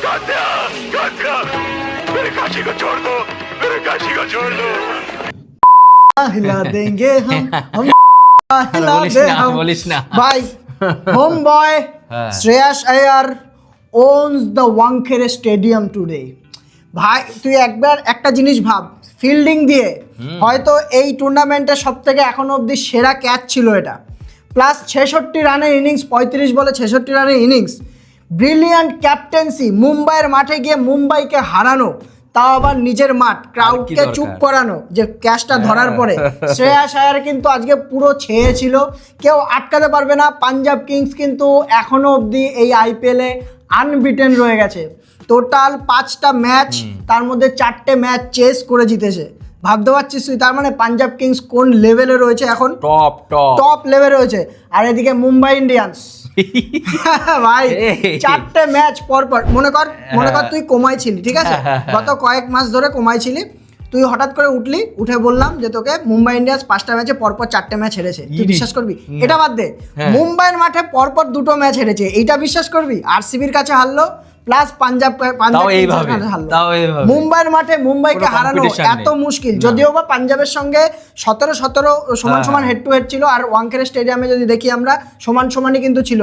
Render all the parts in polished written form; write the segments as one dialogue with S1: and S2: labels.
S1: कात्या कात्या मेरे काशी को छोड़ दो मेरे काशी को छोड़ दो
S2: हिला देंगे हम हिला
S3: বলিস
S2: दे
S3: না,
S2: हम
S3: বলিস না।
S2: भाई होम बॉय
S3: হ্যাঁ।
S2: শ্রেয়াস আয়ার owns the Wankhede stadium today. ভাই তুই একবার একটা জিনিস ভাব, ফিল্ডিং দিয়ে হয়তো এই টুর্নামেন্টের সব থেকে এখনো অবধি সেরা ক্যাচ ছিল এটা, প্লাস 66 রানের ইনিংস, 35 বলে 66 রানের ইনিংস, ব্রিলিয়ান্ট ক্যাপ্টেন্সি, মুম্বাইয়ের মাঠে গিয়ে মুম্বাইকে হারানো, তাও আবার নিজের মাঠ, ক্রাউডকে
S3: দরকার?
S2: চুপ করানো, যে ক্যাচটা ধরার পরে শ্রেয়াস আয়ার কিন্তু আজকে পুরো ছেয়ে ছিল, কেউ আটকাতে পারবে না। পাঞ্জাব কিংস কিন্তু এখনো অবধি এই আইপিএলে আনবিটেন রয়ে গেছে, টোটাল 5টা ম্যাচ, তার মধ্যে 4টে ম্যাচ চেস করে জিতেছে। ভাবতে পারছিস তুই, তার মানে পাঞ্জাব কিংস কোন লেভেলে রয়েছে এখন,
S3: টপ টপ
S2: টপ লেভেলে রয়েছে। আর এদিকে মুম্বাই ইন্ডিয়ান্স ভাই 4টে ম্যাচ পর পর, মনে কর তুই কোমায় ছিলি, ঠিক আছে, গত কয়েক মাস ধরে কোমায় ছিলি, তুই হঠাৎ করে উঠলি, উঠে বললাম যে তোকে মুম্বাই ইন্ডিয়ান্স 5টা ম্যাচে পরপর 4টে ম্যাচ হেরেছে, তুই বিশ্বাস করবি? এটা বাদ দে, মুম্বাইয়ের মাঠে পরপর 2টো ম্যাচ হেরেছে, এইটা বিশ্বাস করবি? আরসিবির কাছে হারলো, প্লাস পাঞ্জাব কিংসের কাছে হারলো। মুম্বাইয়ের মাঠে মুম্বাইকে হারানো এত মুশকিল, যদিও বা পাঞ্জাবের সঙ্গে 17 সমান হেড টু হেড ছিল, আর ওয়াংখেড়ে স্টেডিয়ামে যদি দেখি আমরা সমানই কিন্তু ছিল,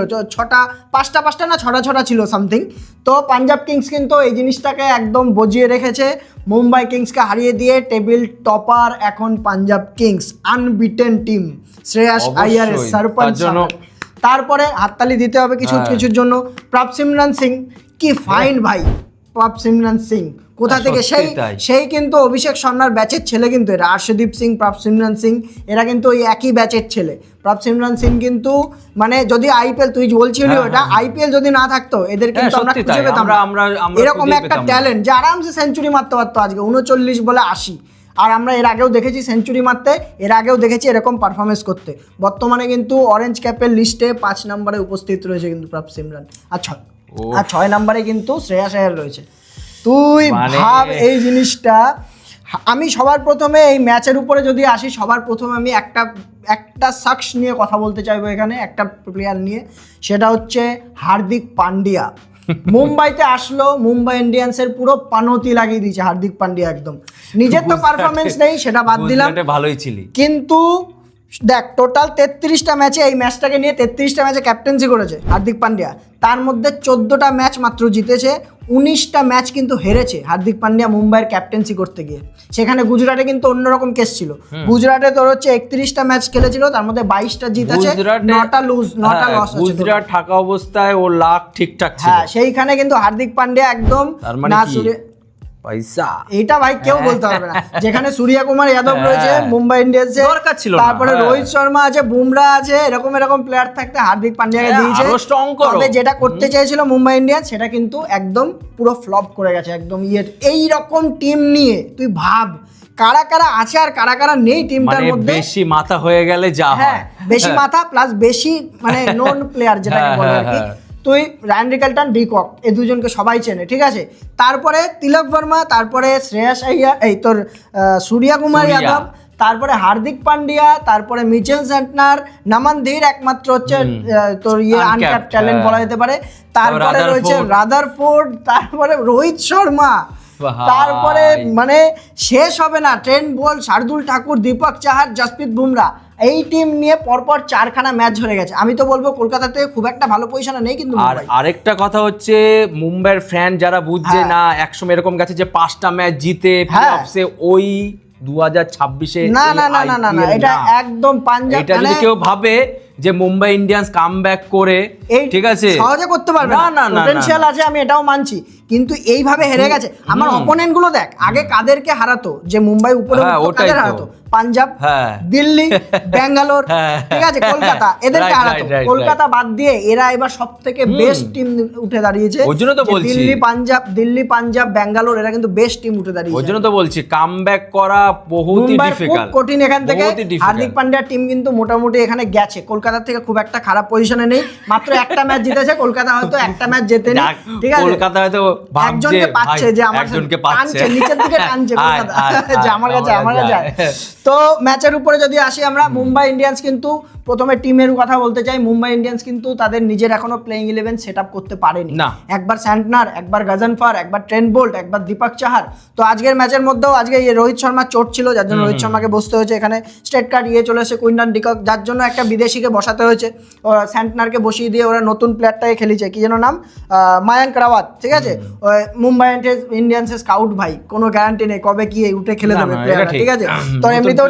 S2: 5টা না 6টা ছিল সামথিং। তো পাঞ্জাব কিংস কিন্তু এই জিনিসটাকে একদম বজিয়ে রেখেছে, মুম্বাই কিংসকে হারিয়ে দিয়ে টেবিল টপার এখন Punjab Kings, unbeaten team, Shreyas আইয়ারের সারপাঞ্চ। তারপরে হাততালি দিতে হবে কিছুর জন্য প্রাপসিমরন সিং, কি ফাইন ভাই প্রাপসিমরন সিং, কোথা থেকে সেই কিন্তু অভিষেক শর্মার ব্যাচের ছেলে, কিন্তু এরা আর্শদীপ সিং, প্রাপসিমরন সিং, এরা কিন্তু ওই একই ব্যাচের ছেলে। প্রাপসিমরন সিং কিন্তু মানে যদি আইপিএল, তুই বলছিলি ওটা, আইপিএল যদি না থাকতো এদের কিন্তু আমরা খুঁজে পেতাম এরকম একটা ট্যালেন্ট যে আরামসে সেঞ্চুরি মারতে পারতো আজকে 39 বলে 80। আর আমরা এর আগেও দেখেছি সেঞ্চুরি মারতে, এর আগেও দেখেছি এরকম পারফরমেন্স করতে। বর্তমানে কিন্তু অরেঞ্জ ক্যাপের লিস্টে 5 নম্বরে উপস্থিত রয়েছে কিন্তু প্রাপসিমরন, আর 6 নম্বরে কিন্তু শ্রেয়াস আয়ার রয়েছে। তুই ভাব এই জিনিসটা। আমি সবার প্রথমে এই ম্যাচের উপরে যদি আসি, সবার প্রথমে আমি একটা শখস নিয়ে কথা বলতে চাইবো এখানে, একটা প্লেয়ার নিয়ে, সেটা হচ্ছে হার্দিক পান্ডিয়া। মুম্বাইতে আসলো, মুম্বাই ইন্ডিয়ান্সের পুরো পানতি লাগিয়ে দিয়েছে হার্দিক পান্ডিয়া, একদম নিজের তো পারফরমেন্স নেই সেটা বাদ দিলাম,
S3: ভালোই ছিলি,
S2: কিন্তু দেখ টোটাল 33টা ম্যাচে, এই ম্যাচটাকে নিয়ে 33টা ম্যাচে ক্যাপ্টেন্সি করেছে হার্দিক পান্ডিয়া, তার মধ্যে 14টা ম্যাচ মাত্র জিতেছে, 19টা ম্যাচ কিন্তু হেরেছে হার্দিক পান্ডিয়া মুম্বাইয়ের ক্যাপ্টেন্সি করতে গিয়ে। সেখানে গুজরাটে কিন্তু অন্যরকম কেস ছিল, গুজরাটে তোর হচ্ছে 31টা ম্যাচ খেলেছিল, তার মধ্যে 22টা জিত আছে, 9টা লস আছে।
S3: গুজরাট থাকা অবস্থায় ও লাক ঠিকঠাক ছিল,
S2: হ্যাঁ সেইখানে কিন্তু হার্দিক পান্ডিয়া একদম না
S3: পয়সা,
S2: এইটা ভাই কেউ বলতে পারবে না। যেখানে সূর্য কুমার যাদব রয়েছে মুম্বাই ইন্ডিয়ান্সে,
S3: দরকার ছিল,
S2: তারপরে রোহিত শর্মা আছে, বুমরা আছে, এরকম প্লেয়ার থাকতে হার্দিক পান্ডিয়াকে দিয়েছে। তবে যেটা করতে চেয়েছিল মুম্বাই ইন্ডিয়ান্স সেটা কিন্তু একদম পুরো ফ্লপ করে গেছে একদম। এই রকম টিম নিয়ে তুই ভাব কারা কারা আছে আর কারা কারা নেই টিমটার মধ্যে।
S3: বেশি মাথা হয়ে গেলে যা হয়,
S2: বেশি মাথা প্লাস বেশি মানে নন প্লেয়ার যেটাকে বলে আর কি। তুই রায়ান রিকালটন, ডিকক, এই দুজনকে সবাই চেনে, ঠিক আছে, তারপরে তিলক বর্মা, তারপরে শ্রেয়াস আইয়ার, এই তোর সূর্য কুমার যাদব, তারপরে হার্দিক পান্ডিয়া, তারপরে মিচেল স্যান্টনার, নামান ধীর একমাত্র হচ্ছে তোর আনক্যাপ ট্যালেন্ট বলা যেতে পারে, তারপরে রয়েছে রাদারফোর্ড, তারপরে রোহিত শর্মা, তারপরে মানে শেষ হবে না, ট্রেন্ট বোল্ট, শার্দুল ঠাকুর, দীপক চাহার, জসপ্রীত বুমরা, এই টিম নিয়ে পরপর 4খানা ম্যাচ ধরে গেছে। আমি তো বলবো কলকাতাতে খুব একটা ভালো পজিশনে নেই, কিন্তু
S3: আর আরেকটা কথা হচ্ছে মুম্বাইয়ের ফ্যান যারা বুঝছে না, একসময় এরকম গেছে যে 5টা ম্যাচ জিতে প্লেঅফসে, ওই 2026-এ
S2: না, এটা একদম পাঞ্জাব,
S3: এটা যদি কেউ ভাবে যে মুম্বাই ইন্ডিয়ান্স কামব্যাক করে, ঠিক আছে,
S2: সহজে করতে পারবে না, পটেনশিয়াল আছে, আমি এটাও মানছি, কিন্তু এইভাবে হেরে গেছে। আমার অপোনেন্ট গুলো দেখ আগে কাদেরকে হারাতো, যে মুম্বাই উপরে কাদের হারাতো, পাঞ্জাব, দিল্লি, ব্যাঙ্গালোর, ঠিক আছে, কলকাতা, এদেরকে হারাতো। কলকাতা বাদ দিয়ে এরা এবার সব থেকে বেস্ট টিম উঠে দাঁড়িয়েছে। দিল্লি, পাঞ্জাব, ব্যাঙ্গালোর, এরা কিন্তু বেস্ট টিম উঠে দাঁড়িয়েছে।
S3: ওই জন্য তো বলছি কামব্যাক করা বহুত ডিফিকাল্ট,
S2: কঠিন। এখান থেকে হার্দিক পান্ডিয়ার টিম কিন্তু মোটামুটি এখানে গেছে, কলকাতা থেকে খুব একটা খারাপ পজিশনে নেই, মাত্র একটা ম্যাচ জিতেছে, কলকাতা হয়তো একটা ম্যাচ জেতেনি, ঠিক আছে,
S3: কলকাতা হয়তো
S2: একজনকে পাচ্ছে, যে আমার টানছে নিচের দিকে টানছে কলকাতা, যে আমার কাছে। তো ম্যাচের উপরে যদি আসি আমরা, মুম্বাই ইন্ডিয়ান্স কিন্তু প্রথমে টিমের কথা বলতে চাই, মুম্বাই ইন্ডিয়ান্স কিন্তু তাদের নিজের এখনো প্লেইং 11 সেট আপ করতে পারেনি।
S3: না।
S2: একবার স্যান্টনার, একবার গাজনফার, একবার ট্রেন্ট বোল্ট, একবার দীপক চাহার। তো আজকের ম্যাচের মধ্যেও আজকে রোহিত শর্মার চোট ছিল, যার জন্য রোহিত শর্মাকে বসতে হয়েছে। এখানে স্ট্রেট কার্ড চলে এসেছে কুইন্টন ডিকক, যার জন্য একটা বিদেশিকে বসাতে হয়েছে। স্যান্টনারকে বসিয়ে দিয়ে ওরা নতুন প্লেয়ারটাকে খেলিয়েছে, কি যেন নাম, মায়াঙ্ক রাওয়াত, ঠিক আছে। মুম্বাই ইন্ডিয়ান্সের স্কাউট ভাই, কোনো গ্যারান্টি নেই কবে কি উঠে খেলে দেবে প্লেয়াররা, ঠিক আছে। তো এমনিতেও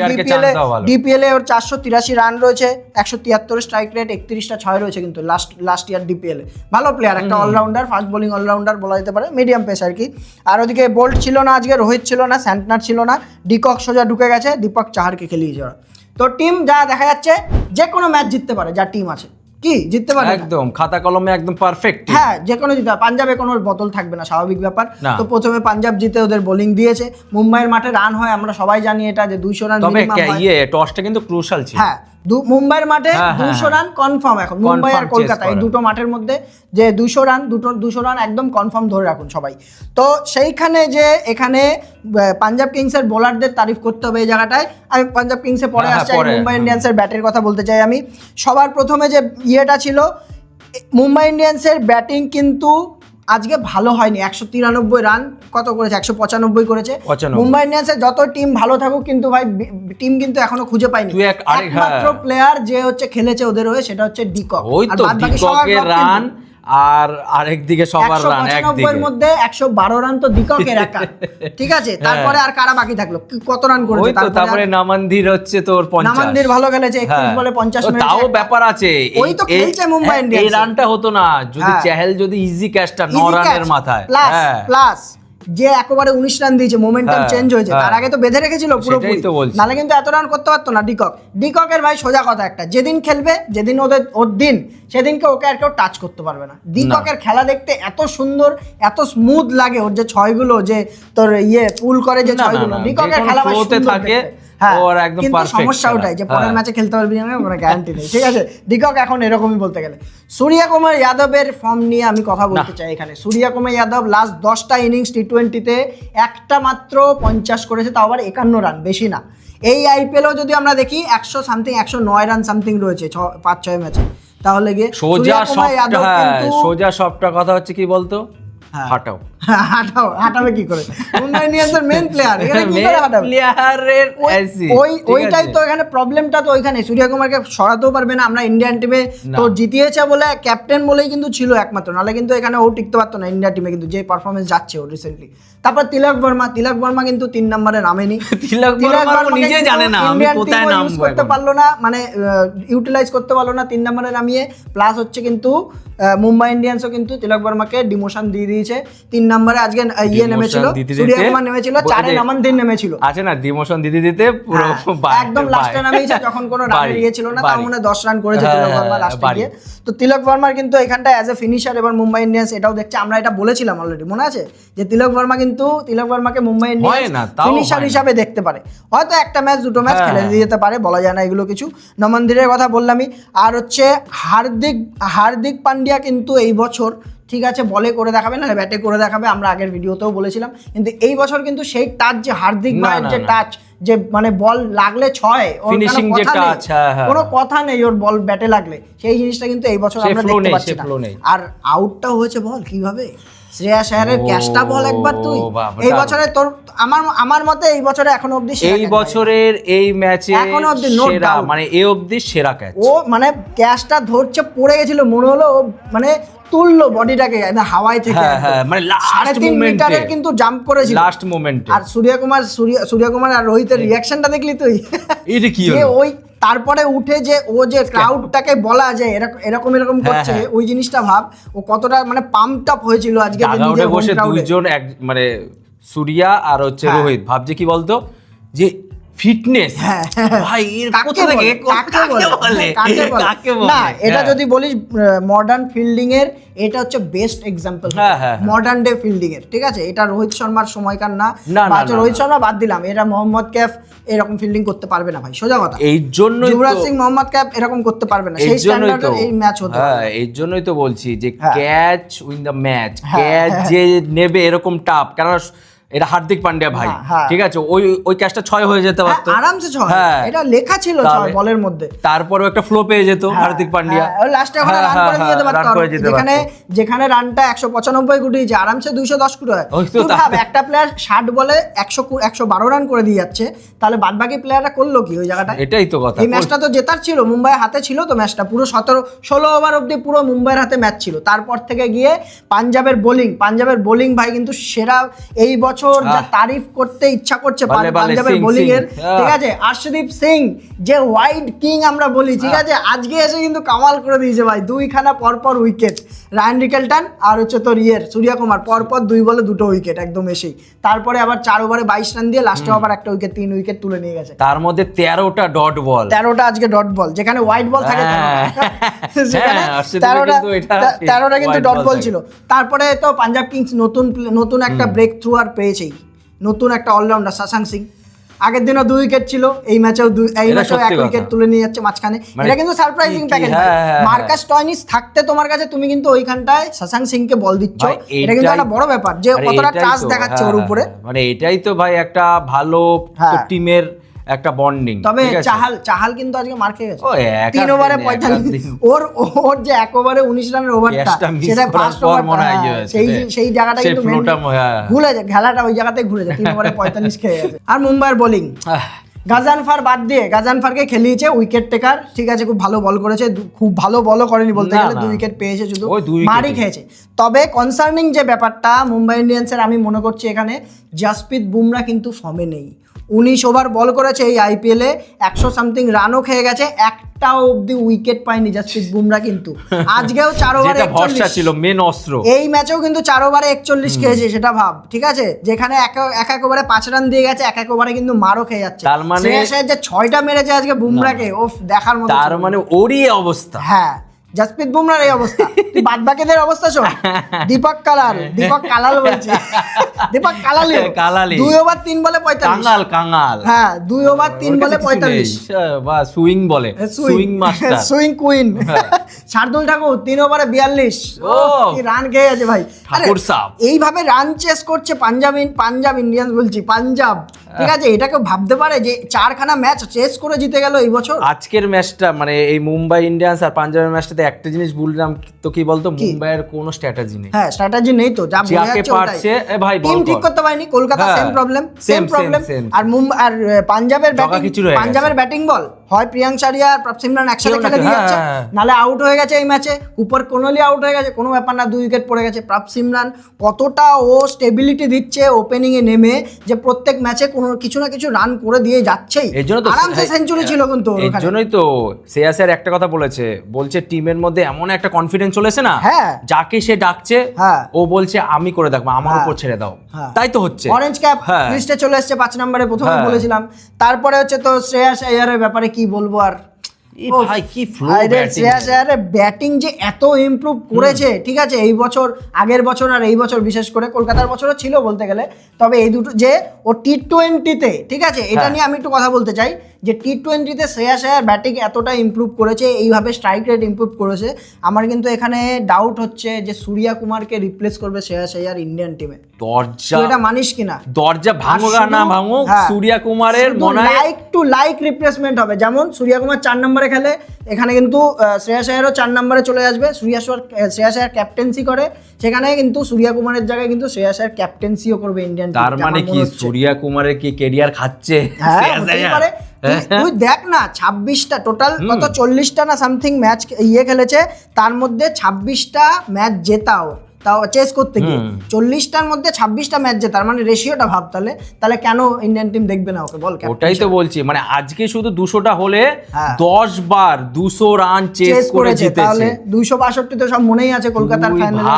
S2: ডিপিএলে ওর 483 রান রয়েছে, 173 স্ট্রাইক রেট, 31টা 6 রয়েছে কিন্তু লাস্ট ইয়ার ডিপিএলে। ভালো প্লেয়ার, একটা অলরাউন্ডার, ফাস্ট বোলিং অলরাউন্ডার বলা যেতে পারে, মিডিয়াম পেস আর কি। আর ওদিকে বোল্ট ছিল না আজকে, রোহিত ছিল না, স্যান্টনার ছিল না, ডিকক সোজা ঢুকে গেছে, দীপক চাহারকে খেলিয়েছে ওরা। তো টিম যা দেখা যাচ্ছে যে কোনো ম্যাচ জিততে পারে, যা টিম আছে কি জিততে পারে
S3: একদম খাতা কলমে একদম পারফেক্ট।
S2: হ্যাঁ, যে কোনো জিতে। পাঞ্জাবে কোনো বদল থাকবে না, স্বাভাবিক ব্যাপার। তো প্রথমে পাঞ্জাব জিতে ওদের বোলিং দিয়েছে, মুম্বাইয়ের মাঠে রান হয়, আমরা সবাই জানি এটা, যে 200 রান মিনিমাম হয়।
S3: টসটা কিন্তু ক্রুশাল ছিল।
S2: হ্যাঁ, মুম্বাইয়ের মাঠে 200 রান কনফার্ম এখন, মুম্বাই আর কলকাতা এই দুটো মাঠের মধ্যে যে 200 রান একদম কনফার্ম ধরে রাখুন সবাই। তো সেইখানে যে এখানে পাঞ্জাব কিংসের বোলারদের তারিফ করতে হবে এই জায়গাটায়। আমি পাঞ্জাব কিংসে পরে আসছি, মুম্বাই ইন্ডিয়ান্সের ব্যাটের কথা বলতে চাই আমি। সবার প্রথমে যে ইয়েটা ছিল, মুম্বাই ইন্ডিয়ান্সের ব্যাটিং কিন্তু আজকে ভালো হয়নি। 193 রান কত করেছে, 195 করেছে। মুম্বাই ইন্ডিয়ান্সের যত টিম ভালো থাকুক কিন্তু ভাই, টিম কিন্তু এখনো খুঁজে পায়নি। একমাত্র প্লেয়ার যে হচ্ছে খেলেছে ওদের হয়ে, সেটা হচ্ছে ডিকক।
S3: আর বাকি সবার রান আর আরেকদিকে সবার রান,
S2: 195 এর মধ্যে 112 রান তো ডিককের একা, ঠিক আছে। তারপরে আর কারা বাকি থাকলো, কত রান করেছে?
S3: তারপরে নামান্দির হচ্ছে তোর 50,
S2: নামান্দির ভালো খেলেছে, 21 বলে 50 মেরেছে।
S3: তাও ব্যাপার আছে,
S2: ওই তো খেলছে মুম্বাই ইন্ডিয়ান্স।
S3: এই রানটা হতো না যদি চেহেল যদি ইজি ক্যাচটা 9 রানের মাথায়
S2: প্লাস যে একেবারে 19 রান দিয়েছে, মোমেন্টাম চেঞ্জ হয়েছে। তার আগে তো বেঁধে রেখেছিল পুরোপুরি, নালে কিন্তু এত রান করতে পারতো না ডিককের ভাই। সোজা কথা একটা, যেদিন খেলবে, যেদিন ওর দিন, সেদিনকে ওকে আর কেউ টাচ করতে পারবে না। ডিককের খেলা দেখতে এত সুন্দর, এত স্মুথ লাগে। ওর যে ছয়গুলো যে তোর পুল করে, যে ছয়গুলো, ডিককের খেলা ভাই সুন্দর থাকে। কিন্তু সমস্যা ওটাই যে পরের ম্যাচে খেলতে পারবি না, কোনো গ্যারান্টি নেই, ঠিক আছে। ডিকক এখন এরকমই বলতে গেলে। সূর্যকুমার যাদবের ফর্ম নিয়ে আমি কথা বলতে চাই এখানে। সূর্যকুমার যাদব লাস্ট 10টা ইনিংস টি20-তে একটা মাত্র 50 করেছে, তাও আবার 51 রান, বেশি না। এই আইপিএলেও যদি আমরা দেখি 100 সামথিং, 109 রান সামথিং রয়েছে 5-6 ম্যাচে। তাহলে গিয়ে
S3: সোজা সবটা কথা হচ্ছে কি বলতো,
S2: হাঁটাবে কি করে? মুম্বাই ইন্ডিয়ান্সের মেন প্লেয়ার, এখানে কি করে হাঁটাবে? ওইটাই তো এখানে প্রবলেমটা, তো ওইখানে সূর্যকুমারকে সরাতেও পারবে না। আমরা ইন্ডিয়ান টিমে তো জিতিয়েছে বলে, ক্যাপ্টেন বলেই কিন্তু ছিল একমাত্র, নাহলে কিন্তু এখানে ও টিকতে পারতো না ইন্ডিয়া টিমে, কিন্তু যে পারফরমেন্স যাচ্ছে ও রিসেন্টলি। তারপর তিলক বর্মা কিন্তু 3 নম্বরে নামেনি।
S3: তিলক বর্মা নিজে জানে না আমি কোথায় নামবো,
S2: করতে পারলো না, মানে ইউটিলাইজ করতে পারলো না 3 নম্বরে নামিয়ে। প্লাস হচ্ছে কিন্তু মুম্বাই ইন্ডিয়ান্সও কিন্তু তিলক বর্মাকে ডিমোশন দিয়ে দিয়েছে। 3 নম্বরে আজকে নেমেছিল, সূর্যকুমার নেমেছিল, 4-এ নামান্দির নেমেছিল।
S3: আছে না ডিমোশন দিতে পুরো
S2: একদম লাস্টে নামিয়েছে, যখন কোনো রান ছিল না, তার মনে 10 রান করেছে তিলক বর্মা লাস্টে গিয়ে। তো তিলক বর্মার কিন্তু এখানটা অ্যাজ এ ফিনিশার এবার মুম্বাই ইন্ডিয়ান্স এটাও দেখছে। আমরা এটা বলেছিলাম অলরেডি, মনে আছে যে তিলক বর্মাকে মুম্বাই ইন্ডিয়ান্স ফিনিশার হিসাবে দেখতে পারে। হয়তো একটা ম্যাচ, দুটো ম্যাচ খেলে দিয়ে যেতে পারে, বলা যায় না এগুলো কিছু। নমন্দিরের কথা বললামই। আর হচ্ছে হার্দিক পান্ডিয়া কিন্তু এই বছর, ঠিক আছে, বলে করে দেখাবে না, ব্যাটে করে দেখাবে, আমরা আগের ভিডিওতেও বলেছিলাম। কিন্তু এই বছর কিন্তু সেই টাচ, যে হার্দিক ভাইয়ের যে টাচ, যে মানে বল লাগলে 6, কোনো কথা নেই ওর বল ব্যাটে লাগলে, সেই জিনিসটা কিন্তু এই বছর আমরা দেখতে পাচ্ছি না। আর আউটটাও হয়েছে বল কিভাবে, শ্রেয়াস আয়ারের ক্যাচটা বল একবার তুই এই বছরে তোর, আমার মতে এই বছরে এখনো অবধি,
S3: এই বছরের এই ম্যাচে এখনো অবধি সেরা, মানে এই অবধি সেরা ক্যাচ।
S2: ও মানে ক্যাচটা ধরছে, পড়ে গেছিল, মনে হলো ও মানে তুললো বডিটাকে হাওয়ায় থেকে,
S3: মানে লাস্ট
S2: 3.5 মিটারের কিন্তু জাম্প করেছিল
S3: লাস্ট মোমেন্টে।
S2: আর সূর্যকুমার আর রোহিতের রিঅ্যাকশনটা দেখলি তুই,
S3: এটা কি হলো?
S2: ওই তারপরে উঠে যে ও যে ক্রাউডটাকে বলা যায় এরকম করছে, ওই জিনিসটা ভাব ও কতটা মানে পাম্পড আপ হয়েছিল আজকে।
S3: বসে দুইজন মানে সূর্যা আর হচ্ছে রোহিত ভাবছে কি বলতো, যে ফিটনেস ভাই কোথা থেকে কাকে বলে
S2: না, এটা যদি বলিস মডার্ন ফিল্ডিং এর, এটা হচ্ছে best example modern day fielding এর, ঠিক আছে। এটা রোহিত শর্মার সময়কার না, রোহিত শর্মা বাদ দিলাম, এটা মোহাম্মদ ক্যাফ এরকম ফিল্ডিং করতে পারবে না ভাই, সোজা কথা।
S3: এই জন্য
S2: যুবরাজ সিং, মোহাম্মদ ক্যাফ এরকম করতে পারবে না, সেই স্ট্যান্ডার্ডে এই ম্যাচ হতো।
S3: এই জন্যই তো বলছি যে catch win the match, catch যে নেবে এরকম টাফ, কারণ এটা হার্দিক পান্ডিয়া ভাই,
S2: হ্যাঁ।
S3: ঠিক আছে, ওই ক্যাচটা 6 হয়ে যেতে পারতো
S2: আরামসে 6,
S3: হ্যাঁ।
S2: এটা লেখা ছিল 6 বলের মধ্যে।
S3: তারপরেও একটা ফ্লো পেয়ে যেত হার্দিক পান্ডিয়া,
S2: ওই লাস্টে ওখানে রান করে দিয়ে যেতে পারতো, যেখানে রানটা 195 কোটি যে আরামসে 210 কোটি হয়। তুই ভাব একটা প্লেয়ার 60 বলে 112 রান করে দিয়ে যাচ্ছে, তাহলে বাদবাকি প্লেয়াররা করলো কি ওই জায়গাটা?
S3: এটাই তো কথা।
S2: এই ম্যাচটা তো জেতার ছিল, মুম্বাইয়ের হাতে ছিল তো ম্যাচটা, পুরো 16 ওভার অবধি পুরো মুম্বাইয়ের হাতে ম্যাচ ছিল। তারপর থেকে গিয়ে পাঞ্জাবের বোলিং ভাই কিন্তু সেরা, এই বছর যা তারিফ করতে ইচ্ছা করছে পাঞ্জাবের বোলিং এর, ঠিক আছে। আর্শদীপ সিং যে ওয়াইড কিং আমরা বলি, ঠিক আছে, আজকে এসে কিন্তু কামাল করে দিয়েছে ভাই, 2খানা পরপর উইকেট। রায়ান রিকেলটন আর হচ্ছে তোর সূর্য কুমার পরপর 2 বলে 2টো উইকেট একদম এসেই। তারপরে আবার 4 ওভারে 22 রান দিয়ে লাস্টে আবার একটা উইকেট, 3 উইকেট তুলে নিয়ে গেছে।
S3: তার মধ্যে 13টা ডট বল,
S2: 13টা আজকে ডট বল, যেখানে হোয়াইট বল থাকে সেখানে 13টা কিন্তু ডট বল ছিল। তারপরে তো পাঞ্জাব কিংস নতুন একটা ব্রেক থ্রু আর পেয়েছেই, নতুন একটা অলরাউন্ডার শশাঙ্ক সিং। আগের দিনও 2 উইকেট ছিল, এই ম্যাচেও 1 উইকেট তুলে নিয়ে যাচ্ছে মাঝখানে। এটা কিন্তু সারপ্রাইজিং প্যাকেজ। মার্কাস স্টয়নিস থাকতে তোমার কাছে তুমি কিন্তু ওইখানটায় শশাঙ্ক সিংকে বল দিচ্ছ, এটা কিন্তু একটা বড় ব্যাপার যে কতটা ট্রাস্ট দেখাচ্ছে ওর উপরে।
S3: মানে এটাই তো ভাই একটা ভালো টিমের একটা বন্ডিং।
S2: তবে চাহাল কিন্তু আজকে মার খেয়ে গেছে 3 ওভারে 45। ওর যে 1 ওভারে 19 রানের ওভারটা, সেটা ফার্স্ট ওভার সেই জায়গাটা কিন্তু ভুলে যায়, খেলাটা ওই জায়গাতে ঘুরে যায়, 3 ওভারে 45 খেয়ে গেছে। আর মুম্বাইয়ের বোলিং, গাজানফার বাদ দিয়ে, গাজানফারকে খেলিয়েছে উইকেট টেকার, ঠিক আছে, খুব ভালো বল করেছে, খুব ভালো বলও করেনি বলতে গেলে, 2 উইকেট পেয়েছে, শুধু মারই খেয়েছে। তবে কনসার্নিং যে ব্যাপারটা মুম্বাই ইন্ডিয়ান্সের, আমি মনে করছি এখানে জাসপ্রীত বুমরা কিন্তু ফর্মে নেই। 19 ওভার বল করেছে এই আইপিএলে, 100 সামথিং রানও খেয়ে গেছে, একটাও অব্দি উইকেট পায়নি জাসপ্রীত বুমরা কিন্তু। আজকেও 4 ওভারে 41 ছিল মেন অস্ত্র, এই ম্যাচেও কিন্তু 4 ওভারে 41 খেয়েছে, সেটা ভাব, ঠিক আছে, যেখানে এক ওভারে 5 রান দিয়ে গেছে, এক ওভারে কিন্তু মারও খেয়ে যাচ্ছে। তার মানে যে 6টা মেরেছে আজকে বুমরাকে, ওফ দেখার মতো, তার মানে ওরই অবস্থা। হ্যাঁ, জাসপ্রীত বুমরার এই অবস্থা, তুই বাদবাকিদের অবস্থা শোন। দীপক কালাল বলছি, দীপক কালালি 2 ওভার 3 বলে 45, কাঙাল, হ্যাঁ 2 ওভার 3 বলে 45, বা সুইং বলে, swing master, swing queen. Shardul Thakur 3 ওভারে 42, কি রান খেয়ে আছে ভাই। এইভাবে রান চেস করছে পাঞ্জাব ইন্ডিয়ান্স বলছি, পাঞ্জাব, ঠিক আছে, এটাকে ভাবতে পারে যে 4খানা ম্যাচ চেস করে জিতে গেল এই বছর। আজকের ম্যাচটা মানে এই মুম্বাই ইন্ডিয়ান্স আর পাঞ্জাবের ম্যাচটাতে একটা জিনিস বললাম তো, কি বলতো, মুম্বাইয়ের কোনো স্ট্র্যাটেজি নেই। হ্যাঁ, স্ট্র্যাটেজি নেই তো, যা বোঝা যাচ্ছে পারছে ভাই, টিম ঠিক করতে পারেনি। Kolkata same problem. আর মুম্বাই আর পাঞ্জাবের ব্যাটিং বল, হয় প্রিয়াঙ্ক চারিয়া আর প্রভ সিমরান একসাথে খেলে দিয়ে যাচ্ছে, নালে আউট হয়ে গেছে এই ম্যাচে। উপর কোনলি আউট হয়ে গেছে, কোনো ব্যাপার না, 2 উইকেট পড়ে গেছে। প্রভ সিমরান কতটা ও স্টেবিলিটি দিচ্ছে ওপেনিং এ নেমে, যে প্রত্যেক ম্যাচে কোনো কিছু না কিছু রান করে দিয়ে যাচ্ছেই, আরামসে সেঞ্চুরি ছিল কিন্তু। এর জন্যই তো শ্রেয়াস আয়ার একটা কথা বলছে টিমের মধ্যে এমন একটা কনফিডেন্স চলেছে না, যাকে সে ডাকছে ও বলছে আমি করে দেখবো, আমার উপর ছেড়ে দাও, তাই তো হচ্ছে। অরেঞ্জ ক্যাপ লিস্টে চলে এসেছে 5 নম্বরে, প্রথমে বলেছিলাম। তারপরে হচ্ছে তো শ্রেয়াস আয়ারের ব্যাপারে কি বলবো আর, ভাই কি ফ্লো ব্যাটিং যে এত ইমপ্রুভ করেছে, ঠিক আছে, এই বছর, আগের বছর আর এই বছর, বিশেষ করে কলকাতার বছরও ছিল বলতে গেলে। তবে এই দুটো যে ও টি20-তে, ঠিক আছে, এটা নিয়ে আমি একটু কথা বলতে চাই যে টি20-তে শ্রেয়াস আয়ার ব্যাটিং এতটা ইমপ্রুভ করেছে, এইভাবে স্ট্রাইক রেট ইমপ্রুভ করেছে। আমার কিন্তু এখানে ডাউট হচ্ছে যে সূর্য কুমারকে রিপ্লেস করবে শ্রেয়াস আয়ার ইন্ডিয়ান টিমে, দরজা এটা মানিস কিনা, দরজা ভাঙুক আর না ভাঙুক, সূর্য কুমারের মনে হয় লাইক রিপ্লেসমেন্ট হবে। যেমন সূর্য কুমার 4 নম্বরে খেলে, এখানে কিন্তু শ্রেয়াস আয়ারও 4 নম্বরে চলে আসবে। শ্রেয়াস আয়ার ক্যাপ্টেন্সি করে, সেখানে কিন্তু সূর্য কুমারের জায়গায় কিন্তু শ্রেয়াস আয়ার ক্যাপ্টেন্সিও করবে ইন্ডিয়ান টিম। তার মানে কি সূর্য কুমারের কি ক্যারিয়ার খাচ্ছে শ্রেয়াস আয়ার? তুই দেখ না, 26টা টোটাল, কত 40টা না সামথিং ম্যাচ খেলেছে, তার মধ্যে 26টা ম্যাচ জেতাও, তাও চেস করতে গিয়ে 40টার মধ্যে 26টা ম্যাচ জেতার মানে রেশিওটা ভাব। তাহলে কেন ইন্ডিয়ান টিম দেখবে না ওকে, বল? ওটাই তো বলছি, মানে আজকে শুধু 200টা হলে 10 বার 200 রান চেস করে জিতেছে, তাহলে 262 তো সব মনেই আছে কলকাতার ফাইনালে।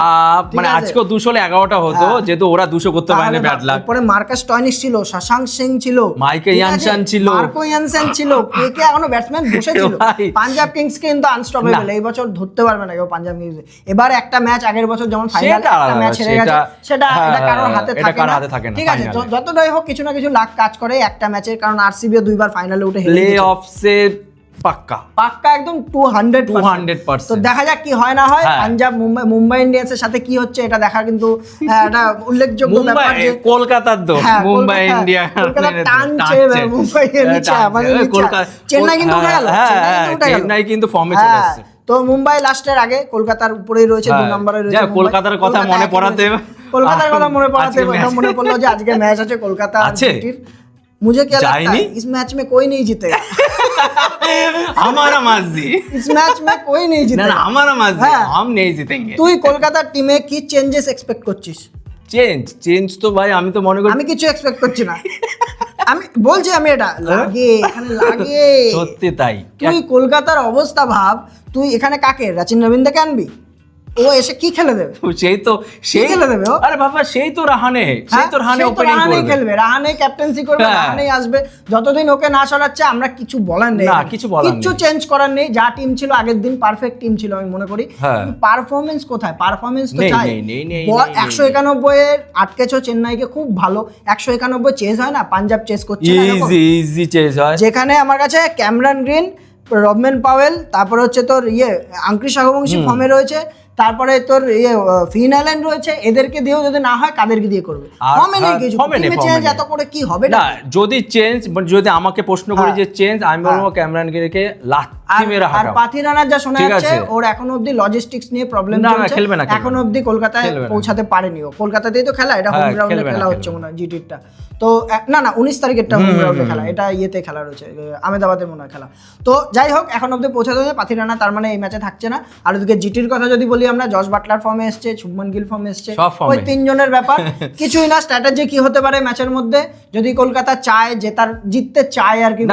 S2: মানে আজকেও 200 হলে 11টা হতো, যেহেতু ওরা 200 করতে পারেনি, ব্যাড লাক। পরে মার্কাস স্টয়নিস ছিল, শশাঙ্ক সিং ছিল, মার্কো ইয়ানসেন ছিল, কে এখনো ব্যাটসম্যান বসেছিল। পাঞ্জাব কিংস কিন্তু আনস্টপেবল, এই বছর ধরতে পারবে না কেউ পাঞ্জাব কিংস। এবার একটা ম্যাচ আগের বছর যেমন সেটা কারোর হাতে থাকে না, ঠিক আছে, যতটাই হোক কিছু না কিছু লাক কাজ করে একটা ম্যাচের, কারণ আরসিবি 2বার ফাইনালে উঠে প্লে অফসে পাক্কা একদম 200%। তো দেখা যাক কি হয় না হয়। পাঞ্জাব মুম্বাই ইন্ডিয়ান্সের সাথে কি হচ্ছে এটা দেখা কিন্তু একটা উল্লেখযোগ্য ব্যাপার যে
S3: কলকাতার দোষ, মুম্বাই ইন্ডিয়া
S2: টানছে, মুম্বাই নিচে আমাদের চেন্নাই কিন্তু উঠে গেল,
S3: চেন্নাই কিন্তু ফর্মে চলে আসছে।
S2: তো মুম্বাই লাস্টের আগে কলকাতার উপরেই রয়েছে, 2 নম্বরে রয়েছে।
S3: কলকাতার কথা মনে পড়াতে
S2: এটা মনে পড়লো যে আজকে ম্যাচ আছে কলকাতা আর জিটির। मुझे क्या लगता है इस मैच में कोई नहीं जीतेगा।
S3: हमारा मर्जी,
S2: इस मैच में कोई नहीं जीतेगा।
S3: ना हमारा मर्जी, हम नहीं जीतेंगे।
S2: তুই কলকাতার টিমে কি চেঞ্জেস এক্সপেক্ট করছিস?
S3: চেঞ্জ তো ভাই আমি তো মনে করি
S2: আমি কিছু এক্সপেক্ট করছি না। আমি বলছি আমি এটা লাগে এখানে লাগে
S3: সত্যি তাই।
S2: তুই কলকাতার অবস্থা ভাব, তুই এখানে কাকে রাচিন রবীন্দ্রকে আনবি? ও এসে কি খেলে দেবে?
S3: সেই
S2: খেলে দেবে ও।
S3: আরে বাবা সেই তো রাহানে ওপেনিং করবে,
S2: খেলবে, রাহানে ক্যাপ্টেন্সি করবে, রাহানে আসবে। যতদিন ওকে না সরাচ্ছে আমরা কিছু বলার নেই, কিছু চেঞ্জ করার নেই। যা টিম ছিল আগের দিন পারফেক্ট টিম ছিল আমি মনে করি। পারফরম্যান্স কোথায়? পারফরম্যান্স তো চাই। 191 এর আটকেছো চেন্নাইকে, খুব ভালো। 191 চেজ হয় না, পাঞ্জাব চেজ করছে না,
S3: ইজি চেজ হয়।
S2: যেখানে আমার কাছে ক্যামেরন গ্রিন, রবম্যান পাওয়েল, তারপর হচ্ছে তোর আঙ্ক্রিস রঘুবংশী ফর্মে রয়েছে, তারপরে তোর ফিন অ্যালেন রয়েছে। এদেরকে দিয়েও যদি না হয় কাদেরকে দিয়ে করবে? ফর্মে নেই কিছু, টিমে চেঞ্জ এত করে কি হবে?
S3: না যদি আমাকে প্রশ্ন করি যে চেঞ্জ, আমি বলবো ক্যামেরন গ্রিনকে লাথি মেরে হাঁটাও।
S2: আর পাথি রানার যা শোনা যাচ্ছে ওর এখনো অবধি লজিস্টিক্স নিয়ে প্রবলেম চলছে, এখনো অবধি কলকাতায় পৌঁছাতে পারেনি ও। কলকাতাতেই তো খেলা, এটা হোম গ্রাউন্ডে খেলা হচ্ছে মনে হয় জিটিরটা। তো না 19 তারিখেরটা হোম গ্রাউন্ডে খেলা, এটা ইয়েতে খেলা রয়েছে আহমেদাবাদের মনে হয় খেলা। তো যাই হোক এখন অবধি পৌঁছাতে হবে পাথি রানা, তার মানে এই ম্যাচে থাকছে না। আর ওদিকে জিটির কথা যদি বলি আমরা, জস বাটলার ফর্মে এসছে, শুভমান গিল ফর্মে এসছে, ওই 3 জনের ব্যাপার। কিছুই না, স্ট্র্যাটেজি কি হতে পারে ম্যাচের মধ্যে যদি কলকাতা চায় জিততে চায় আর কি।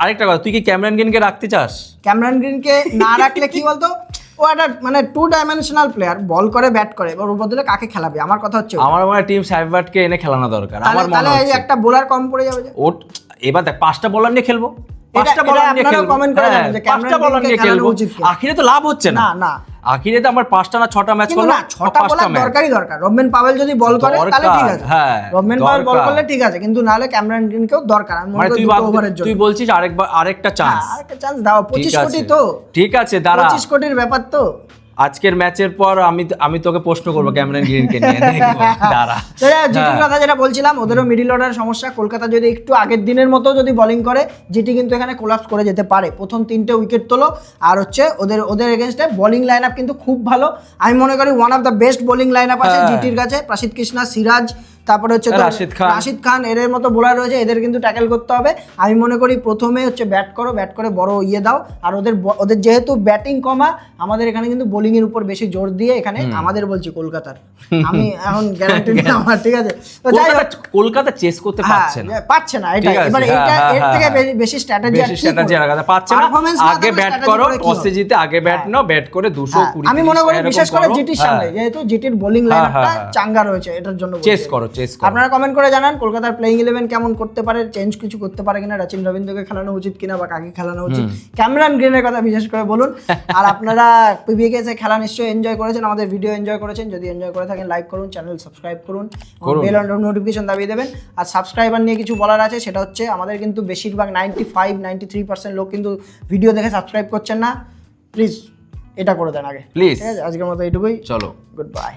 S3: আরেকটা কথা, তুই কি ক্যামেরন গ্রিনকে রাখতে চাস?
S2: ক্যামেরন গ্রিনকে না রাখলে কি বলতো, ও একটা মানে 2 ডাইমেনশনাল প্লেয়ার, বল করে ব্যাট করে, ওর বদলে কাকে খেলাবে? আমার কথা হচ্ছে
S3: আমার মনে হয় টিম সাইবার্টকে এনে খেলানো দরকার। আমার মনে হয়
S2: একটা বোলার কম পড়ে যাবে।
S3: এবার দেখ 5টা বোলার নিয়ে খেলবো, 5টা বোলার নিয়ে খেলবো,
S2: কমেন্ট করে জানান যে
S3: ক্যামেরন গ্রিনকে খেলবো। আখিরে তো লাভ হচ্ছে না, না আখিরে তো আমার 5টা না 6টা ম্যাচ করলাম,
S2: 6টা বোলার দরকার। রবম্যান পাওয়েল যদি বল করে তাহলে ঠিক আছে, রবম্যান পাওয়েল বল করলে ঠিক আছে, কিন্তু নালে ক্যামেরন গ্রিনকেও দরকার। আমি মনে করি ওভারের জন্য
S3: তুই বলছিস আরেকটা চান্স
S2: দাও। 25 কোটি তো
S3: ঠিক আছে, দাঁড়া
S2: 25 কোটির ব্যাপার তো।
S3: আজকের ম্যাচের পর আমি তোকে প্রশ্ন করবো ক্যামেরন গ্রিনকে নিয়ে, দেখবো দাঁড়া।
S2: জিটির কথা যেটা বলছিলাম, ওদেরও মিডল অর্ডার সমস্যা। কলকাতা যদি একটু আগের দিনের মতো যদি বোলিং করে, জিটি কিন্তু এখানে কোলাপস করে যেতে পারে। প্রথম 3টে উইকেট তোলো, আর হচ্ছে ওদের এগেনস্টে বোলিং লাইন আপ কিন্তু খুব ভালো। আমি মনে করি one of the best bowling line up আছে জিটির কাছে। প্রসিদ্ধ কৃষ্ণা, সিরাজ, তারপরে হচ্ছে রাশিদ খান, এর মতো বোলার রয়েছে, এদের কিন্তু ট্যাকেল করতে হবে। আমি মনে করি প্রথমে হচ্ছে ব্যাট করে বড় দাও। আর ওদের যেহেতু ব্যাটিং কমা, আমাদের এখানে কিন্তু বোলিং এর উপর বেশি জোর দিয়ে, এখানে আমাদের বলছি কলকাতার, আমি এখন গ্যারান্টি দিই আমার, ঠিক আছে? তো যাই হোক
S3: কলকাতা চেস করতে
S2: পারছে না, এটা এবার এর থেকে বেশি স্ট্র্যাটেজি
S3: পাচ্ছে না। আগে ব্যাট করো, টসে জিতে আগে ব্যাট নাও, ব্যাট করে 220।
S2: আমি মনে করি বিশেষ করে জিটির সামনে, যেহেতু জিটির বোলিং লাইনটা চাঙ্গা রয়েছে, এটার জন্য
S3: চেস করো।
S2: আপনারা কমেন্ট করে জানান কলকাতার প্লেইং 11 কেমন করতে পারে, চেঞ্জ কিছু করতে পারে কিনা, রাচিন রবীন্দ্রকে খেলানো উচিত কিনা বা কাকে খেলানো উচিত, ক্যামেরন গ্রিনের কথা বিশেষ করে বলুন। আর আপনারা পিবিকে এসে খেলা নিশ্চয়ই এনজয় করেছেন, আমাদের ভিডিও এনজয় করেছেন। যদি এনজয় করে থাকেন লাইক করুন, চ্যানেল সাবস্ক্রাইব করুন, বেল নোটিফিকেশন দাবিয়ে দেবেন। আর সাবস্ক্রাইবার নিয়ে কিছু বলার আছে, সেটা হচ্ছে আমাদের কিন্তু বেশিরভাগ 95-93% লোক কিন্তু ভিডিও দেখে সাবস্ক্রাইব করছেন না। প্লিজ এটা করে দেন আগে, প্লিজ। আজকের মতো এইটুকুই,
S3: চলো,
S2: গুড বাই।